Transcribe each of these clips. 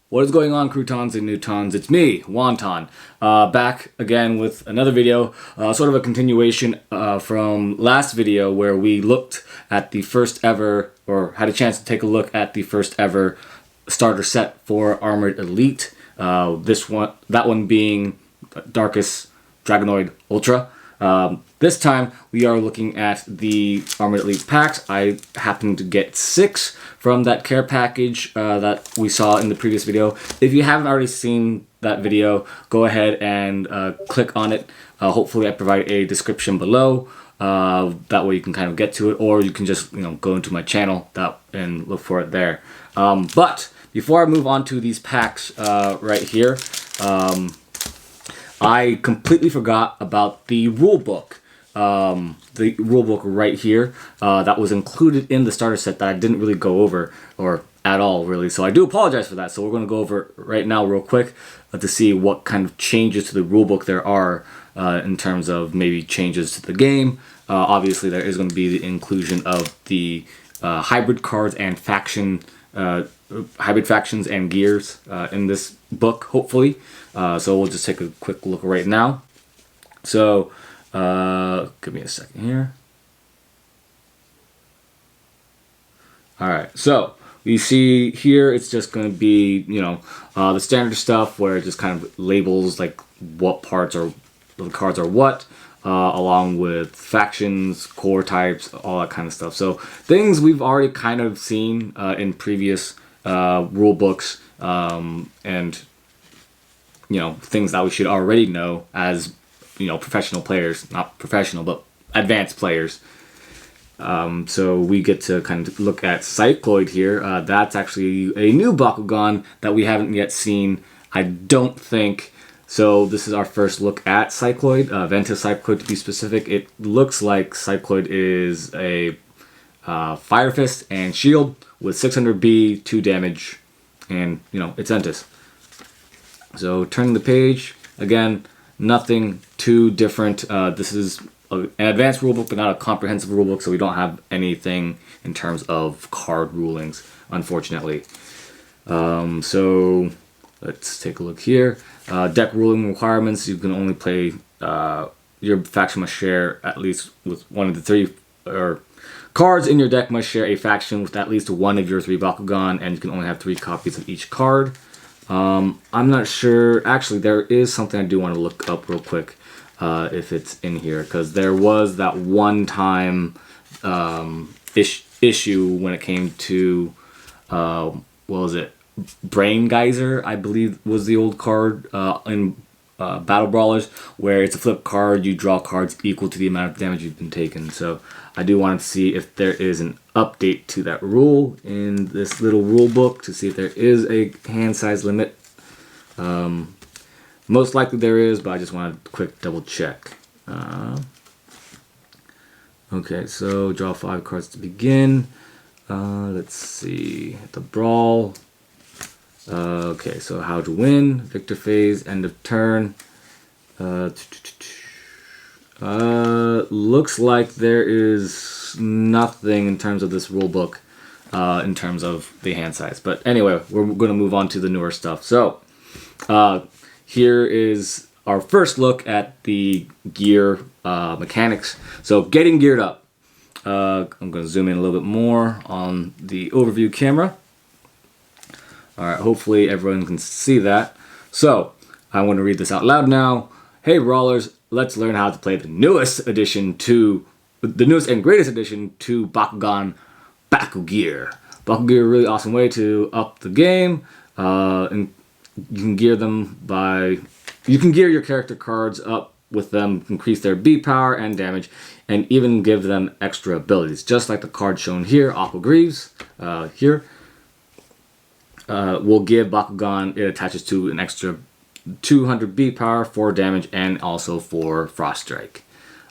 What is going on, Krutons and Nutons? It's me, Wonton, back again with another video, sort of a continuation from last video where we looked at the first ever, or had a chance to take a look at the first ever starter set for Armored Elite. That one being Darkest Dragonoid Ultra. This time we are looking at the Armored Elite packs. I happened to get 6 from that care package that we saw in the previous video. If you haven't already seen that video, go ahead and click on it. Hopefully I provide a description below. That way you can kind of get to it, or you can just go into my channel and look for it there. But before I move on to these packs right here, I completely forgot about the rulebook. The rulebook right here that was included in the starter set that I didn't really go over or at all really. So I do apologize for that. So we're going to go over it right now real quick to see what kind of changes to the rulebook there are in terms of maybe changes to the game. Obviously there is going to be the inclusion of the hybrid cards and hybrid factions and gears in this book, hopefully. So we'll just take a quick look right now. So give me a second here. Alright, so you see here it's just going to be, the standard stuff where it just kind of labels like what parts or the cards are what, along with factions, core types, all that kind of stuff. So things we've already kind of seen in previous rule books, and things that we should already know as professional players, not professional but advanced players. So we get to kind of look at Cycloid here. That's actually a new Bakugan that we haven't yet seen, I don't think. So this is our first look at Cycloid, Ventus Cycloid to be specific. It looks like Cycloid is a Fire Fist and Shield with 600B, 2 damage, and it's Ventus. So turning the page, again, nothing too different. This is an advanced rulebook, but not a comprehensive rulebook, so we don't have anything in terms of card rulings, unfortunately. So let's take a look here. Deck ruling requirements: you can only play. Your faction must share at least with one of the 3 cards in your deck. Must share a faction with at least one of your 3 Bakugan, and you can only have 3 copies of each card. I'm not sure. Actually, there is something I do want to look up real quick if it's in here, because there was that one-time issue when it came to what was it? Brain Geyser, I believe, was the old card in Battle Brawlers, where it's a flip card. You draw cards equal to the amount of damage you've been taken. So I do want to see if there is an update to that rule in this little rule book to see if there is a hand size limit. Most likely there is, but I just want a quick double check. Okay, so draw 5 cards to begin. Let's see, the brawl. Okay, so how to win, victor phase, end of turn. Looks like there is nothing in terms of this rule book, in terms of the hand size. But anyway, we're going to move on to the newer stuff. So here is our first look at the gear mechanics. So getting geared up. I'm going to zoom in a little bit more on the overview camera. Alright, hopefully everyone can see that. So, I want to read this out loud now. Hey Brawlers, let's learn how to play the newest and greatest addition to Bakugan, Bakugear. Bakugear, a really awesome way to up the game. And you can gear your character cards up with them, increase their beat power and damage, and even give them extra abilities. Just like the card shown here, Aqua Greaves, here. Will give Bakugan, it attaches to an extra 200 beat power, 4 damage, and also 4 Frost Strike.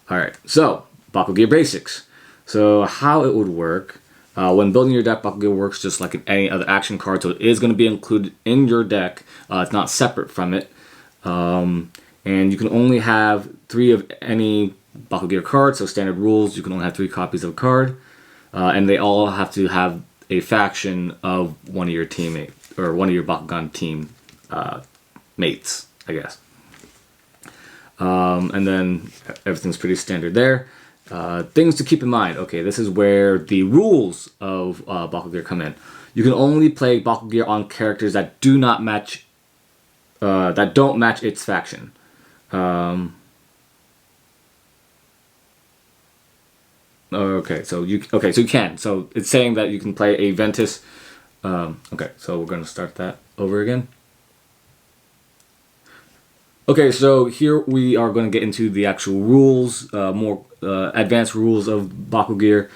Alright, so Bakugear basics. So how it would work, when building your deck, Bakugear works just like any other action card, so it is going to be included in your deck. It's not separate from it. And you can only have 3 of any Bakugear card, so standard rules, you can only have 3 copies of a card. And they all have to have a faction of one of your teammates. or one of your Bakugan team mates, I guess. And then everything's pretty standard there. Things to keep in mind. Okay, this is where the rules of Bakugan come in. You can only play Bakugan on characters that do not match, that don't match its faction. Okay, so you can. So it's saying that you can play a Ventus. Okay, so we're gonna start that over again. Okay, so here we are going to get into the actual rules, more advanced rules of Bakugan.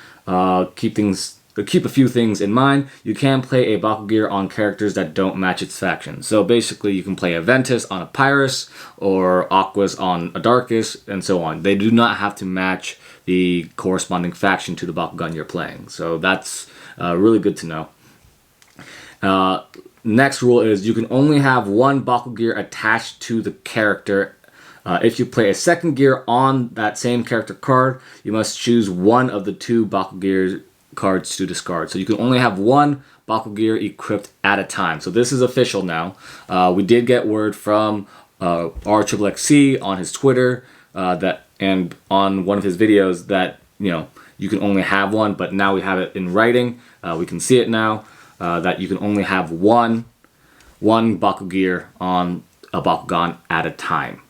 Keep a few things in mind. You can play a Bakugan on characters that don't match its faction. So basically, you can play a Ventus on a Pyrus, or Aquas on a Darkus, and so on. They do not have to match the corresponding faction to the Bakugan you're playing. So that's really good to know. Next rule is you can only have one Bakugan attached to the character. If you play a second gear on that same character card, you must choose one of the two Bakugan cards to discard. So you can only have one Bakugan equipped at a time. So this is official now. We did get word from RXXC on his Twitter and on one of his videos that you can only have one, but now we have it in writing. We can see it now. That you can only have one Bakugan on a Bakugan at a time.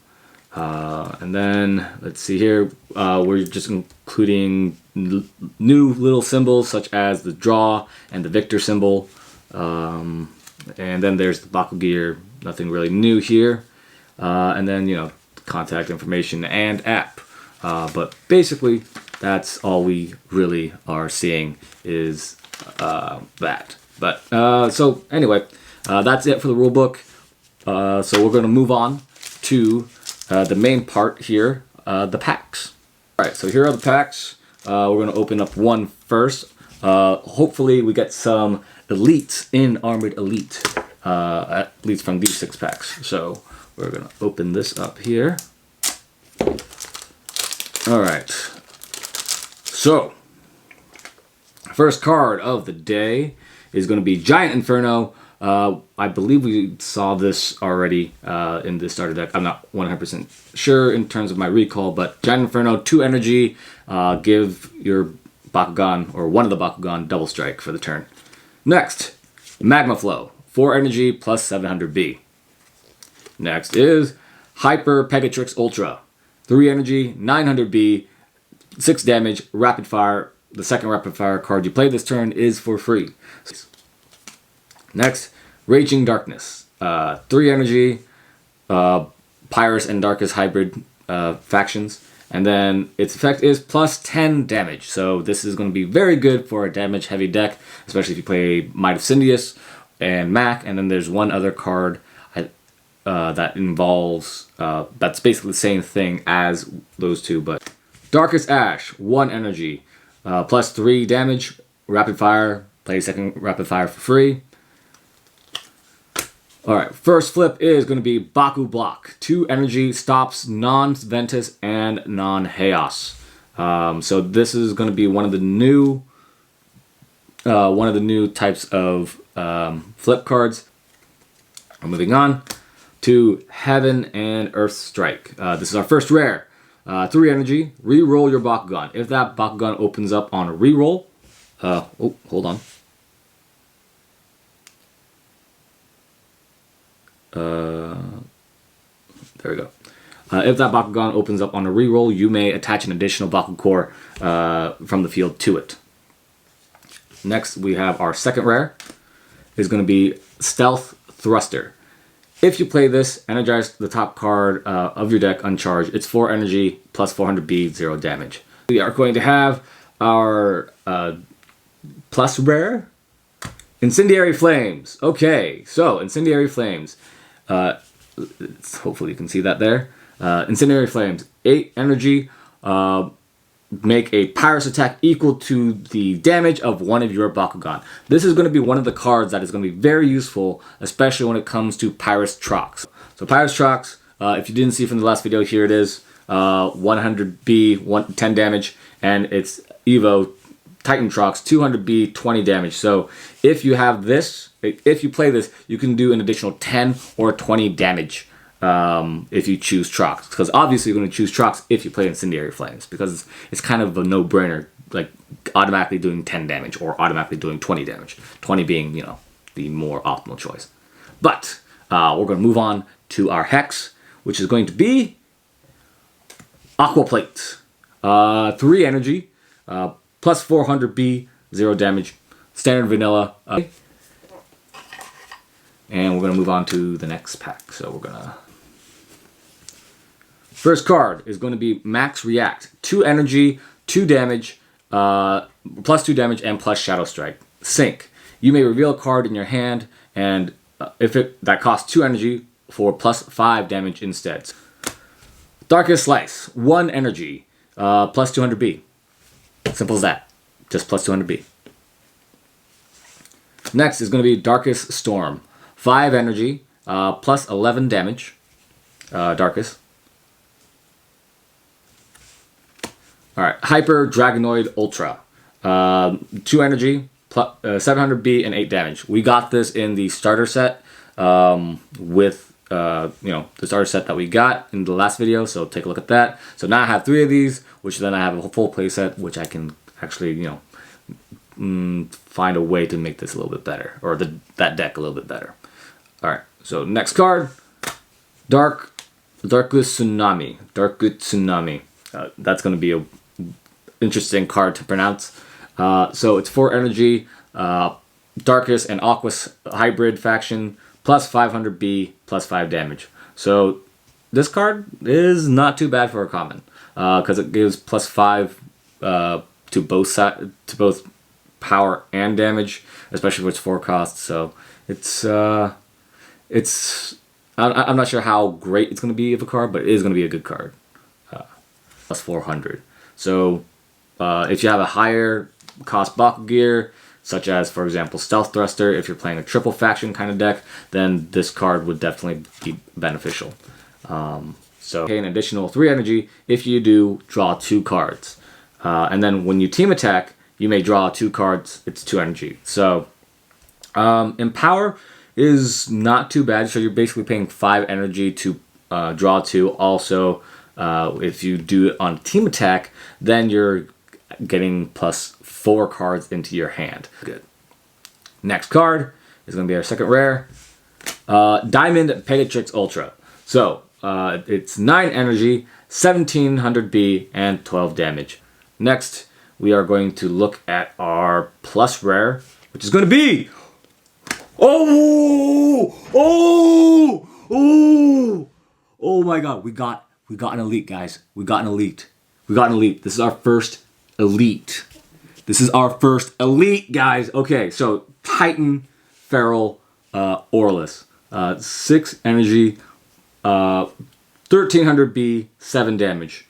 And then, let's see here, we're just including new little symbols such as the draw and the victor symbol. And then there's the Bakugan, nothing really new here. And then, contact information and app. But basically, that's all we really are seeing is that. But, so anyway, that's it for the rule book. So we're going to move on to the main part here, the packs. Alright, so here are the packs. We're going to open up one first. Hopefully we get some elites in Armored Elite, at least from these 6 packs. So we're going to open this up here. Alright, so first card of the day is going to be Giant Inferno. I believe we saw this already in the starter deck. I'm not 100% sure in terms of my recall, but Giant Inferno, 2 energy, give your Bakugan, or one of the Bakugan, double strike for the turn. Next, Magma Flow, 4 energy plus 700B. Next is Hyper Pegatrix Ultra, 3 energy, 900B, 6 damage, rapid fire. The second rapid fire card you play this turn is for free. Next, Raging Darkness. 3 energy, Pyrus and Darkus hybrid factions. And then its effect is plus 10 damage. So this is going to be very good for a damage heavy deck, especially if you play Might of Syndius and Mac. And then there's one other card that involves, that's basically the same thing as those two. But Darkest Ash, 1 energy. Plus 3 damage, rapid fire, play second rapid fire for free. Alright, first flip is going to be Baku Block. 2 energy, stops non-Ventus and non-Chaos. So this is going to be one of the new types of flip cards. Moving on to Heaven and Earth Strike. This is our first rare. 3 energy, re-roll your Bakugan. If that Bakugan opens up on a re-roll, oh, hold on. There we go. If that Bakugan opens up on a re-roll, you may attach an additional Bakucore from the field to it. Next, we have our second rare. Is going to be Stealth Thruster. If you play this, energize the top card of your deck uncharged. It's 4 energy plus 400B, 0 damage. We are going to have our plus rare, Incendiary Flames. Okay, so Incendiary Flames. Hopefully you can see that there. Incendiary Flames, 8 energy. Make a Pyrus attack equal to the damage of one of your Bakugan. This is going to be one of the cards that is going to be very useful, especially when it comes to Pyrus Trox. So Pyrus Trox, if you didn't see from the last video, here it is. 100B, 10 damage, and its Evo Titanotrox, 200B, 20 damage. So if you have this, if you play this, you can do an additional 10 or 20 damage if you choose Trox. Because obviously you're going to choose Trox if you play Incendiary Flames, because it's kind of a no-brainer, like automatically doing 10 damage or automatically doing 20 damage. 20 being, you know, the more optimal choice. But we're going to move on to our Hex, which is going to be Aqua Plate. 3 energy, plus 400B, 0 damage, standard vanilla. And we're going to move on to the next pack. So we're going to... First card is going to be Max React. 2 energy, 2 damage, plus 2 damage, and plus Shadow Strike. Sync. You may reveal a card in your hand, and that costs 2 energy for plus 5 damage instead. Darkest Slice. 1 energy, plus 200B. Simple as that. Just plus 200B. Next is going to be Darkest Storm. 5 energy, plus 11 damage. Darkest. Alright, Hyper Dragonoid Ultra. 2 energy, plus 700B, and 8 damage. We got this in the starter set with the starter set that we got in the last video, so take a look at that. So now I have 3 of these, which then I have a full playset, which I can actually, find a way to make this a little bit better, or that deck a little bit better. Alright, so next card, Darkest Tsunami. That's going to be a interesting card to pronounce. So it's 4 energy, Darkest and Aqua's hybrid faction, plus 500B, plus 5 damage. So this card is not too bad for a common, because it gives plus 5 to both power and damage, especially with its 4 costs. So I'm not sure how great it's going to be of a card, but it is going to be a good card. Plus 400. So if you have a higher cost Bakugan gear, such as, for example, Stealth Thruster, if you're playing a triple faction kind of deck, then this card would definitely be beneficial. So pay an additional 3 energy if you do draw 2 cards. And then when you team attack, you may draw 2 cards, it's 2 energy. So Empower is not too bad, so you're basically paying 5 energy to draw 2. Also, if you do it on team attack, then you're getting plus 4 cards into your hand. Good. Next card is going to be our second rare, Diamond Peditrix Ultra. So it's 9 energy, 1700B, and 12 damage. Next, we are going to look at our plus rare, which is going to be... Oh my god, we got an elite, guys. We got an elite. This is our first elite. Guys. Okay, so Titan Feral Aurelus. 6 energy, 1300B, 7 damage.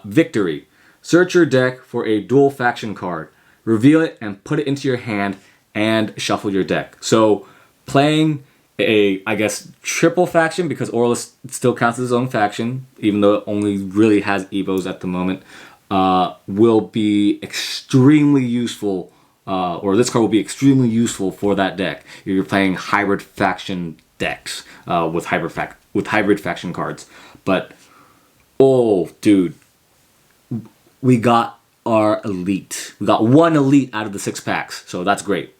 Victory. Search your deck for a dual faction card. Reveal it and put it into your hand and shuffle your deck. So playing a, I guess, triple faction, because Aurelus still counts as his own faction, even though it only really has Evos at the moment, will be extremely useful, or this card will be extremely useful for that deck. If you're playing hybrid faction decks with hybrid faction cards. But, oh, dude, we got our elite. We got 1 elite out of the 6 packs, so that's great.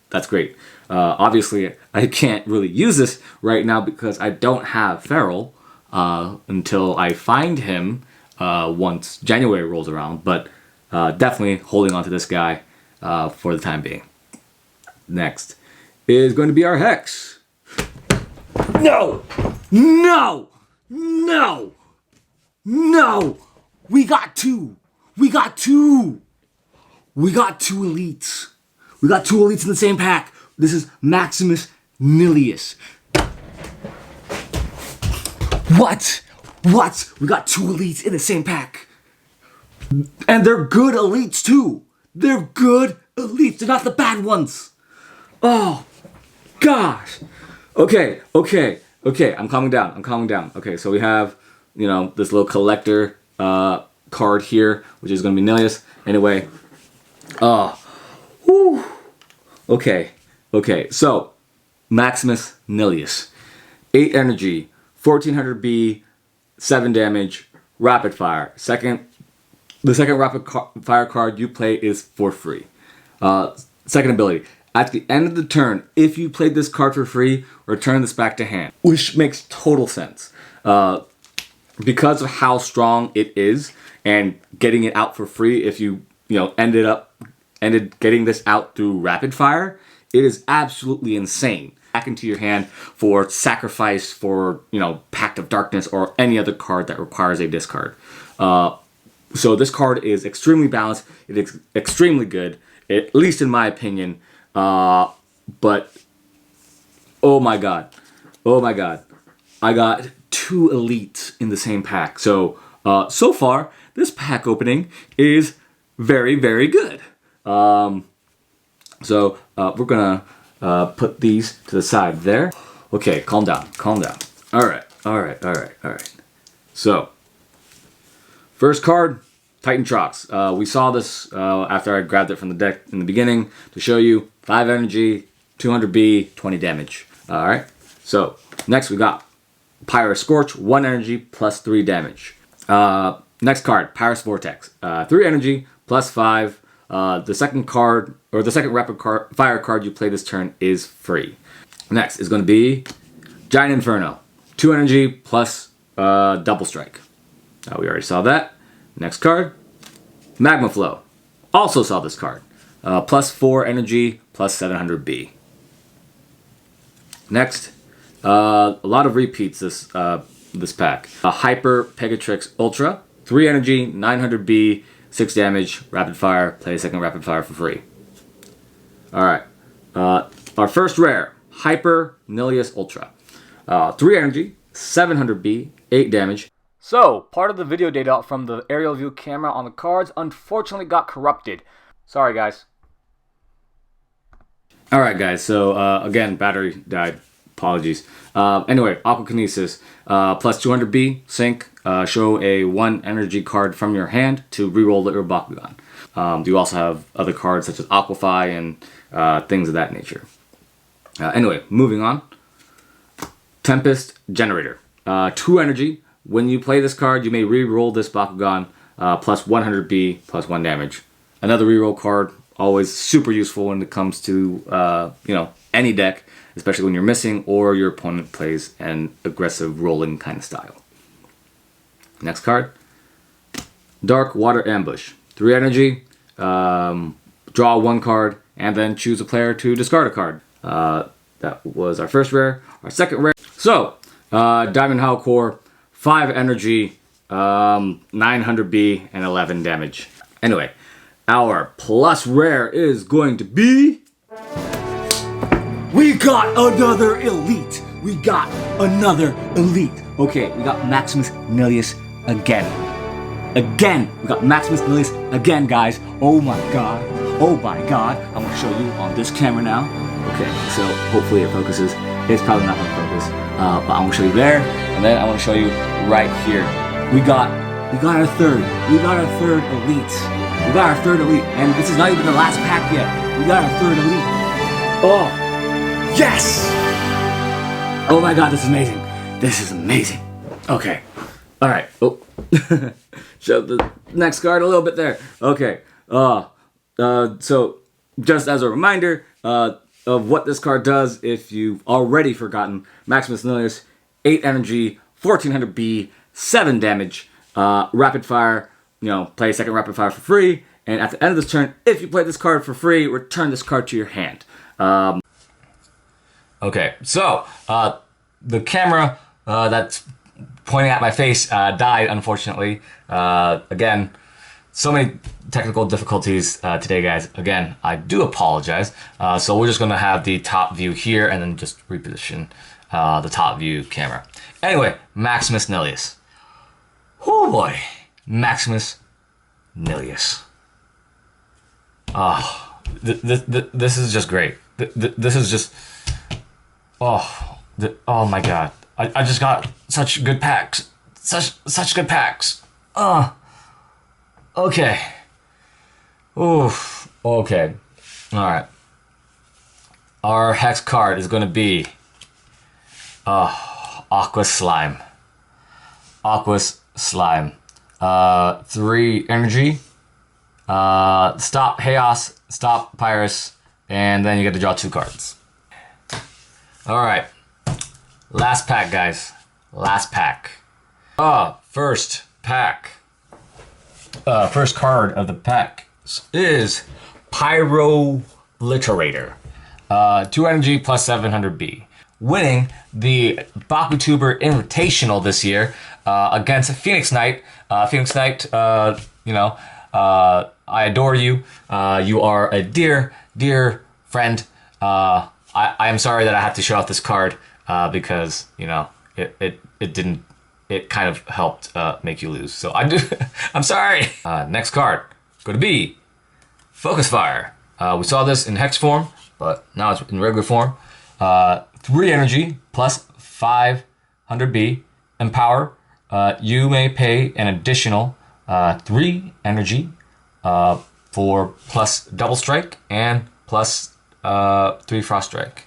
Obviously, I can't really use this right now because I don't have Feral until I find him once January rolls around, but definitely holding on to this guy for the time being. Next is going to be our Hex. No! We got 2! We got 2 elites. We got 2 elites in the same pack. This is Maximus Nilius. What? We got 2 elites in the same pack. And they're good elites too. They're good elites. They're not the bad ones. Oh, gosh. Okay. I'm calming down. Okay, so we have, this little collector card here, which is going to be Nilius. Anyway, Okay, so Maximus Nilius, 8 energy, 1400B, 7 damage, rapid fire. The second rapid fire card you play is for free. Second ability. At the end of the turn, if you played this card for free, return this back to hand. Which makes total sense. Because of how strong it is, and getting it out for free if you ended getting this out through rapid fire, it is absolutely insane. Back into your hand for sacrifice, for Pact of Darkness, or any other card that requires a discard. So this card is extremely balanced. It is extremely good, at least in my opinion. But oh my god, I got 2 elites in the same pack. So so far this pack opening is very, very good. So we're gonna put these to the side there. Okay, calm down. All right. So first card, Titan Trox. We saw this after I grabbed it from the deck in the beginning to show you 5 energy, 200B, 20 damage. All right. So next we got Pyrus Scorch, 1 energy plus 3 damage. Next card, Pyrus Vortex, 3 energy plus 5. The second card, or the second rapid fire card you play this turn is free. Next is going to be Giant Inferno, 2 energy plus double strike. We already saw that. Next card, Magma Flow. Also saw this card. Plus 4 energy plus 700B. Next, a lot of repeats this pack. Hyper Pegatrix Ultra, 3 energy, 900B, 6 damage, rapid fire. Play a second rapid fire for free. Alright. Our first rare, Hyper Nilius Ultra. 3 energy, 700B, 8 damage. So, part of the video data from the aerial view camera on the cards unfortunately got corrupted. Sorry, guys. Alright, guys. So, again, battery died. Apologies. Anyway, Aquakinesis, plus 200B, sync, show a 1 energy card from your hand to reroll your Bakugan. You also have other cards such as Aquafy and things of that nature. Anyway, moving on. Tempest Generator, 2 energy. When you play this card, you may reroll this Bakugan, plus 100B, plus 1 damage. Another reroll card, always super useful when it comes to, any deck, especially when you're missing or your opponent plays an aggressive rolling kind of style. Next card, Dark Water Ambush, 3 energy, draw 1 card, and then choose a player to discard a card. That was our first rare. Our second rare. So, Diamond Howl Core, 5 energy, 900B, and 11 damage. Anyway, our plus rare is going to be... We got another elite! Okay, we got Maximus Nilius again. We got Maximus Nilius again, guys. Oh my god. I'm gonna show you on this camera now. Okay, so hopefully it focuses. It's probably not gonna focus. But I'm gonna show you there, and then I wanna show you right here. We got our third elite. And this is not even the last pack yet. We got our third elite. Oh, yes! Oh my god, this is amazing. Okay. Alright. Oh. Show the next card a little bit there. Okay. So, just as a reminder of what this card does, if you've already forgotten, Maximus Nilius, 8 energy, 1400B, 7 damage, rapid fire, play a second rapid fire for free, and at the end of this turn, if you play this card for free, return this card to your hand. Okay, so, the camera that's pointing at my face died, unfortunately. Again, so many technical difficulties today, guys. Again, I do apologize. So we're just going to have the top view here and then just reposition the top view camera. Anyway, Maximus Nilius. Oh boy, Maximus Nilius. Oh, this is just great. This is just... Oh my god. I just got such good packs. Such good packs. Okay. Oof. Okay. All right. Our hex card is going to be Aqua Slime. Aqua Slime. 3 energy. Stop Chaos, stop Pyrus, and then you get to draw 2 cards. Alright. Last pack, guys. Last pack. First pack. First card of the pack is Pyroliterator. 2 energy plus 700B. Winning the Bakutuber Invitational this year against Phoenix Knight. Phoenix Knight, I adore you. You are a dear, dear friend. I am sorry that I had to show off this card because, it kind of helped make you lose. So I'm sorry. Next card is going to be Focus Fire. We saw this in hex form, but now it's in regular form. 3 energy plus 500B. Empower. You may pay an additional 3 energy for plus double strike and plus 3 frost strike.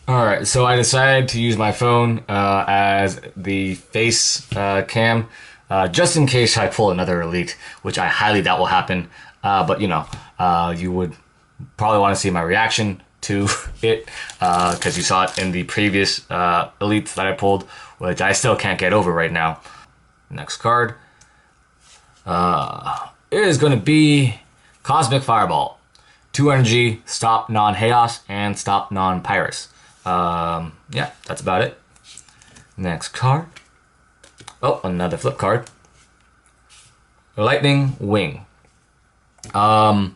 Alright, so I decided to use my phone as the face cam just in case I pull another elite, which I highly doubt will happen. But you would probably want to see my reaction to it because you saw it in the previous elites that I pulled, which I still can't get over right now. Next card is going to be Cosmic Fireball. 2 energy, stop non-Chaos, and stop non-Pyrus. Yeah, that's about it. Next card. Oh, another flip card. Lightning Wing. 3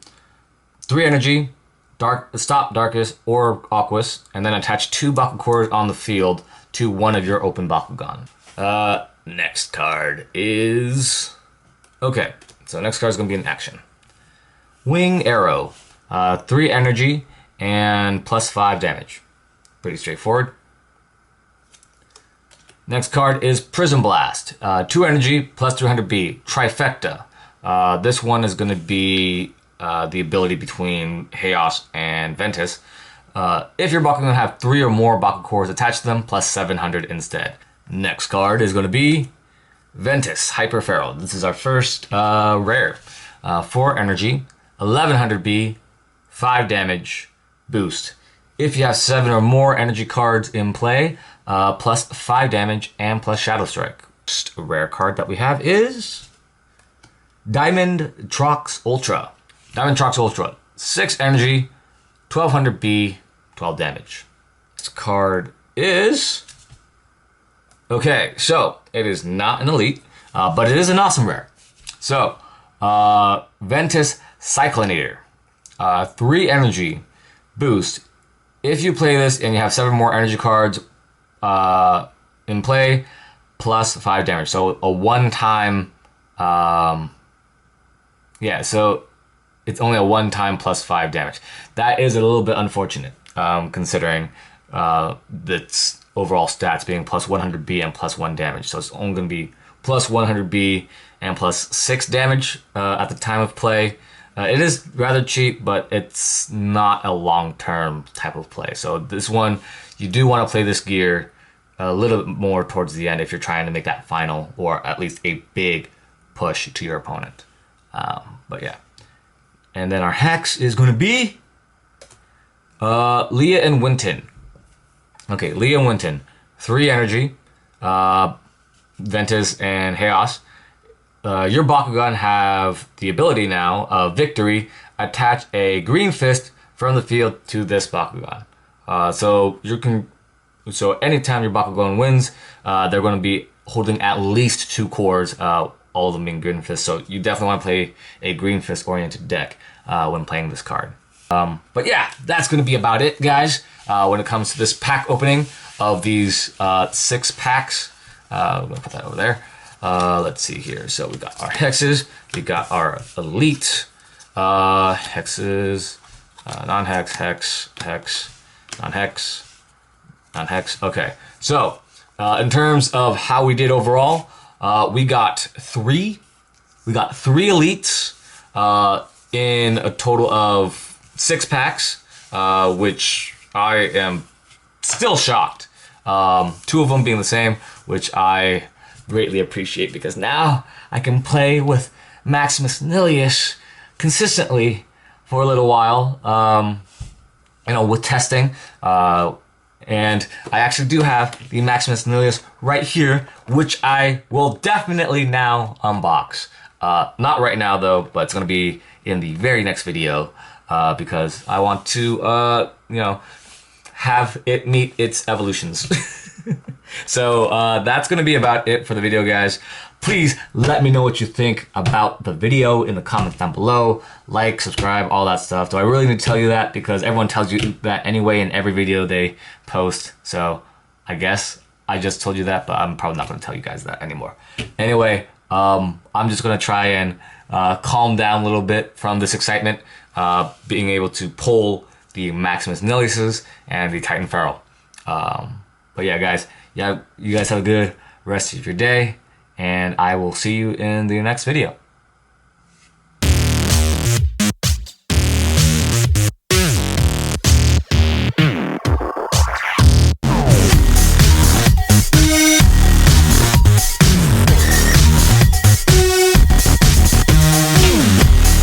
energy, stop Darkest or Aquas, and then attach 2 Bakugans on the field to one of your open Bakugan. Next card is... Okay, so next card is going to be an action. Wing Arrow. 3 energy and plus 5 damage. Pretty straightforward. Next card is Prism Blast. 2 energy plus 300B. Trifecta. This one is going to be the ability between Chaos and Ventus. If your Bakugan have 3 or more Bakugans attached to them, plus 700 instead. Next card is going to be Ventus Hyper Feral. This is our first rare. 4 energy, 1100B, 5 damage, boost. If you have 7 or more energy cards in play, plus 5 damage and plus Shadow Strike. Next rare card that we have is Diamond Trox Ultra. Diamond Trox Ultra. 6 energy, 1200B, 12 damage. This card is... Okay, so it is not an elite, but it is an awesome rare. So, Ventus Cyclonator. 3 energy, boost. If you play this and you have 7 more energy cards in play, plus 5 damage. So a one-time, so it's only a one-time plus 5 damage. That is a little bit unfortunate, considering its overall stats being plus 100B and plus 1 damage. So it's only going to be plus 100B and plus 6 damage at the time of play. It is rather cheap, but it's not a long-term type of play. So this one, you do want to play this gear a little bit more towards the end if you're trying to make that final or at least a big push to your opponent. But yeah. And then our hex is going to be Leah and Winton. Okay, Leah and Winton. 3 energy, Ventus and Chaos. Your Bakugan have the ability now of Victory. Attach a green fist from the field to this Bakugan. So anytime your Bakugan wins, they're going to be holding at least 2 cores, all of them being green fists. So you definitely want to play a green fist oriented deck when playing this card. But yeah, that's going to be about it, guys. When it comes to this pack opening of these 6 packs, I'm going to put that over there. Let's see here. So we got our hexes, we got our elite hexes, non-hex, hex, hex, non-hex, non-hex. Okay, so in terms of how we did overall, we got three elites, in a total of 6 packs, which I am still shocked. 2 of them being the same, which I greatly appreciate because now I can play with Maximus Nilius consistently for a little while, you know, with testing. And I actually do have the Maximus Nilius right here, which I will definitely now unbox. Not right now though, but it's gonna be in the very next video, because I want to, you know, have it meet its evolutions. So that's gonna be about it for the video, guys. Please let me know what you think about the video in the comments down below. Like, subscribe, all that stuff. Do I really need to tell you that? Because everyone tells you that anyway in every video they post. So I guess I just told you that, but I'm probably not gonna tell you guys that anymore. Anyway, I'm just gonna try and calm down a little bit from this excitement, being able to pull the Maximus Niliuses and the Titan Feral. But yeah, guys, you guys have a good rest of your day, and I will see you in the next video.